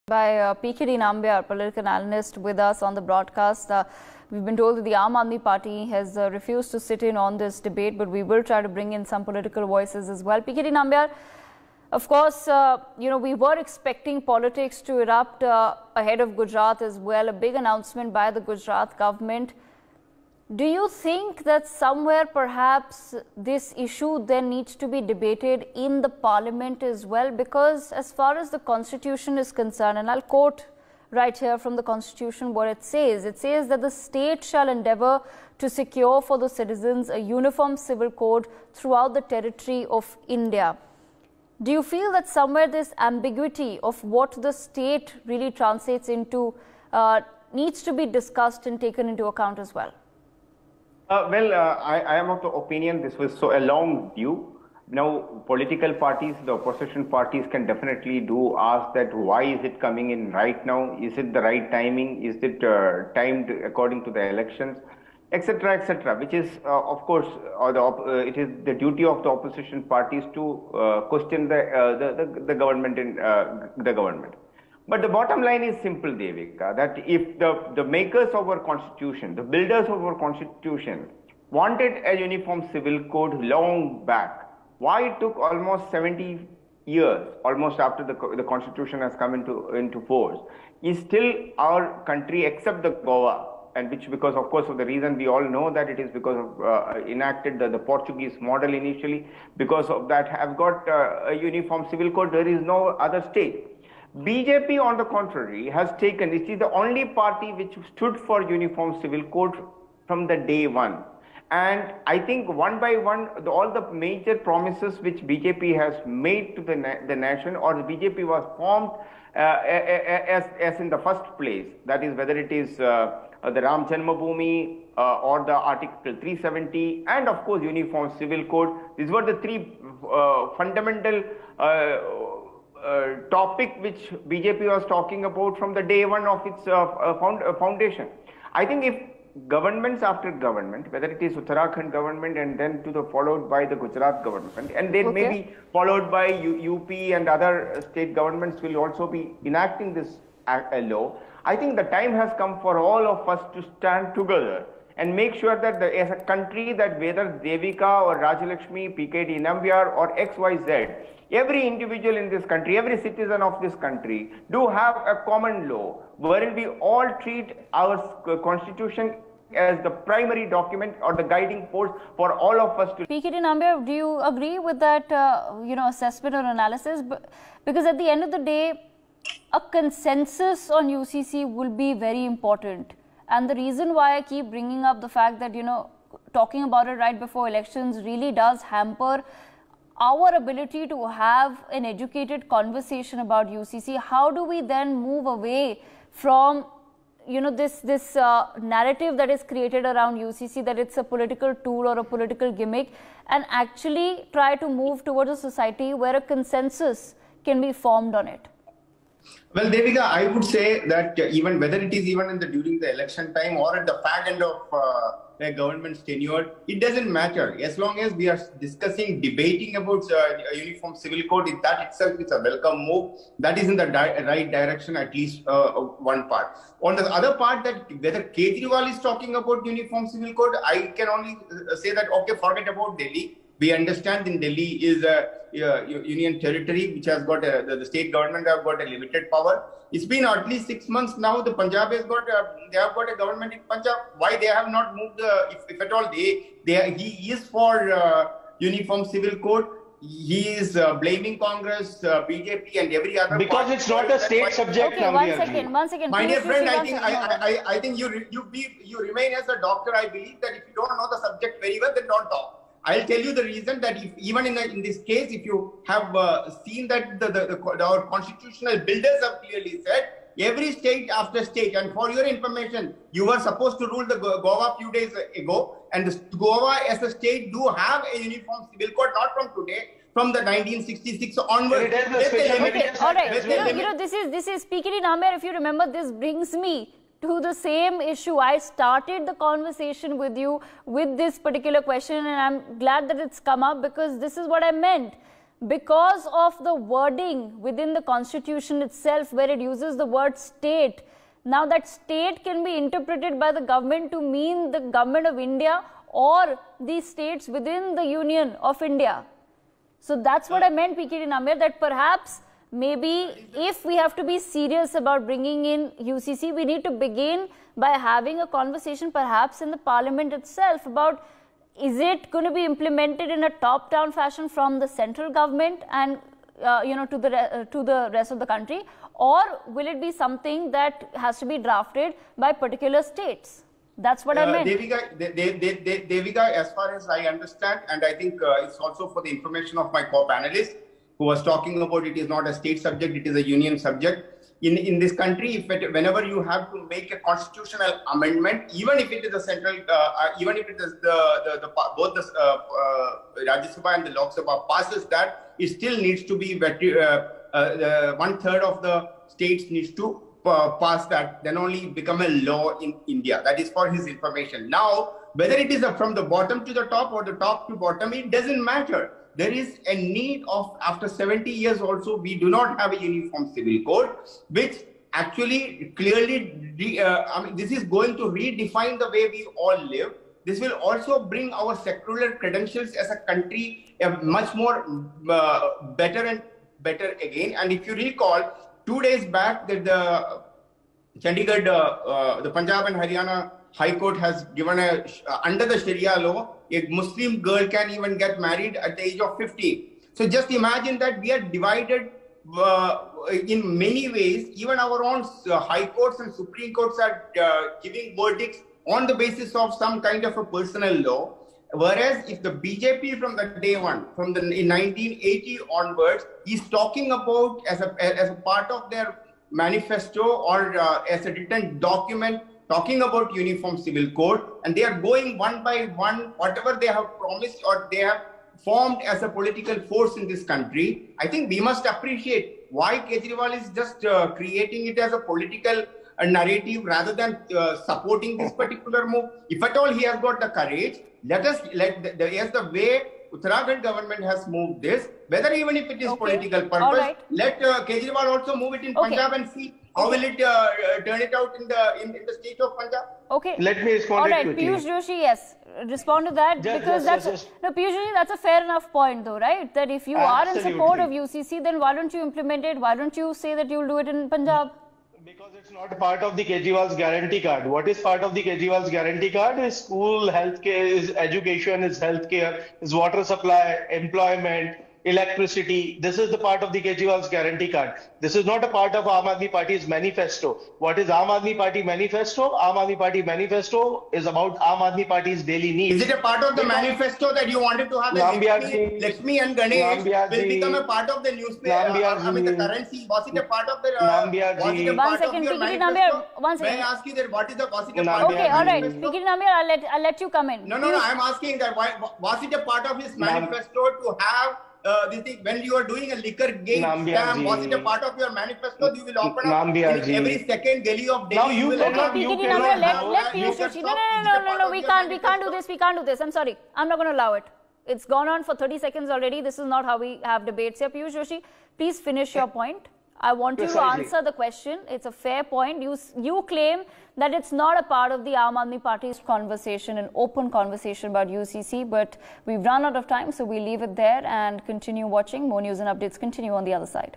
By PKD Nambiar, political analyst, with us on the broadcast. We've been told that the Aam Aadmi Party has refused to sit in on this debate, but we will try to bring in some political voices as well. PKD Nambiar, of course, we were expecting politics to erupt ahead of Gujarat as well, a big announcement by the Gujarat government. Do you think that somewhere perhaps this issue then needs to be debated in the parliament as well? Because as far as the constitution is concerned, and I'll quote right here from the constitution what it says that the state shall endeavour to secure for the citizens a uniform civil code throughout the territory of India. Do you feel that somewhere this ambiguity of what the state really translates into needs to be discussed and taken into account as well? I am of the opinion this was a long view. Now, political parties, the opposition parties can definitely ask that why is it coming in right now? Is it the right timing? Is it timed according to the elections, etc., etc., which is, of course, it is the duty of the opposition parties to question the government in the government. But the bottom line is simple, Devika, that if the makers of our constitution, the builders of our constitution wanted a uniform civil code long back, why it took almost 70 years, almost after the constitution has come into force, is still our country, except the Goa, and which because of course of the reason we all know that it is because of enacted the Portuguese model initially, because of that have got a uniform civil code. There is no other state. BJP, on the contrary, has taken, it is the only party which stood for uniform civil code from the day one. And I think one by one, all the major promises which BJP has made to the nation, or the BJP was formed as in the first place, that is whether it is the Ram Janmabhoomi or the Article 370 and of course uniform civil code. These were the three fundamental topic which BJP was talking about from the day one of its foundation. I think if governments after government, whether it is Uttarakhand government and then followed by the Gujarat government, and then maybe followed by UP and other state governments will also be enacting this law, I think the time has come for all of us to stand together and make sure that as a country, that whether Devika or Rajalakshmi, PKD Nambiar or XYZ, every individual in this country, every citizen of this country do have a common law wherein we all treat our constitution as the primary document or the guiding force for all of us to. PKD Nambiar, do you agree with that assessment or analysis? Because at the end of the day, a consensus on UCC will be very important. And the reason why I keep bringing up the fact that, talking about it right before elections really does hamper our ability to have an educated conversation about UCC. How do we then move away from, this narrative that is created around UCC, that it's a political tool or a political gimmick, and actually try to move towards a society where a consensus can be formed on it? Well, Devika, I would say that even whether it is even during the election time or at the fag end of a government's tenure, it doesn't matter. As long as we are discussing, debating about a uniform civil code, that itself is a welcome move. That is in the right direction, at least one part. On the other part, that whether Kejriwal is talking about uniform civil code, I can only say that, okay, forget about Delhi. We understand in Delhi is a union territory which has got the state government have got a limited power. It's been at least 6 months now. The Punjab has got they have got a government in Punjab. Why they have not moved? If at all he is for uniform civil code. He is blaming Congress, BJP, and every other. Because it's not a state subject. Okay, one second. My dear friend, I think you remain as a doctor. I believe that if you don't know the subject very well, then don't talk. I'll tell you the reason that if even in this case, if you have seen that our constitutional builders have clearly said, every state after state, and for your information, you were supposed to rule the Goa a few days ago, and the Goa as a state do have a uniform civil code, not from today, from the 1966 onwards. Okay, all right. This is PKD Nambiar. If you remember, this brings me to the same issue. I started the conversation with you with this particular question, and I'm glad that it's come up because this is what I meant. because of the wording within the constitution itself, where it uses the word state. Now that state can be interpreted by the government to mean the government of India or the states within the Union of India. So that's what I meant, PKD Nambiar, that perhaps maybe if we have to be serious about bringing in UCC, we need to begin by having a conversation perhaps in the parliament itself about, is it going to be implemented in a top-down fashion from the central government and to the rest of the country, or will it be something that has to be drafted by particular states? That's what I meant. Devika, as far as I understand, and I think it's also for the information of my co-panelist who was talking about, it is not a state subject, it is a union subject. In this country, whenever you have to make a constitutional amendment, even if it is a central, even if it is both the Rajya Sabha and the Lok Sabha passes that, it still needs to be 1/3 of the states needs to pass that, then only become a law in India. That is for his information. Now, whether it is from the bottom to the top or the top to bottom, it doesn't matter. There is a need of, after 70 years also, we do not have a uniform civil code, which actually clearly, this is going to redefine the way we all live. This will also bring our secular credentials as a country much more better and better again. And if you recall, 2 days back, that the Chandigarh, the Punjab and Haryana High Court has given under the Sharia law, a Muslim girl can even get married at the age of 50. So just imagine that we are divided in many ways. Even our own high courts and Supreme Courts are giving verdicts on the basis of some kind of a personal law. Whereas if the BJP from the day one, in 1980 onwards, is talking about as a part of their manifesto or as a written document, talking about uniform civil code, and they are going one by one, whatever they have promised or they have formed as a political force in this country. I think we must appreciate why Kejriwal is just creating it as a political narrative rather than supporting this particular move. If at all he has got the courage, yes, the way Uttarakhand government has moved this, whether even if it is political purpose, let Kejriwal also move it in Punjab and see how will it turn it out in the state of Punjab. Okay. Let me respond. All right, Piyush Joshi, yes, respond to that, because Piyush Joshi, that's a fair enough point, though, right? That if you are in support of UCC, then why don't you implement it? Why don't you say that you'll do it in Punjab? Because it's not part of the Kejriwal's guarantee card. What is part of the Kejriwal's guarantee card is school, healthcare, is education, is healthcare, is water supply, employment, electricity. This is the part of the Kejriwal's guarantee card. This is not a part of Aam Aadmi Party's manifesto. What is Aam Aadmi Party manifesto? Aam Aadmi Party manifesto is about Aam Aadmi Party's daily needs. Is it a part of the manifesto that you wanted to have Lakshmi and Ganesh will become a part of the newspaper? The currency. Was it a part of the One second, PKD Nambiar. One second. May I ask you that was it a part of okay, all right. PKD Nambiar, I'll let you come in. No, I'm asking that was it a part of his manifesto to have this thing, when you are doing a liquor game scam, was it a part of your manifesto? You will open up in every second gully of Delhi. Now you cannot. Let Piyush Joshi. No. We can't do this. We can't do this. I'm sorry. I'm not going to allow it. It's gone on for 30 seconds already. This is not how we have debates here. Piyush Joshi, please finish your point. I want you to answer the question. It's a fair point. You claim that it's not a part of the Aam Aadmi Party's conversation, an open conversation about UCC, but we've run out of time, so we leave it there and continue watching. More news and updates continue on the other side.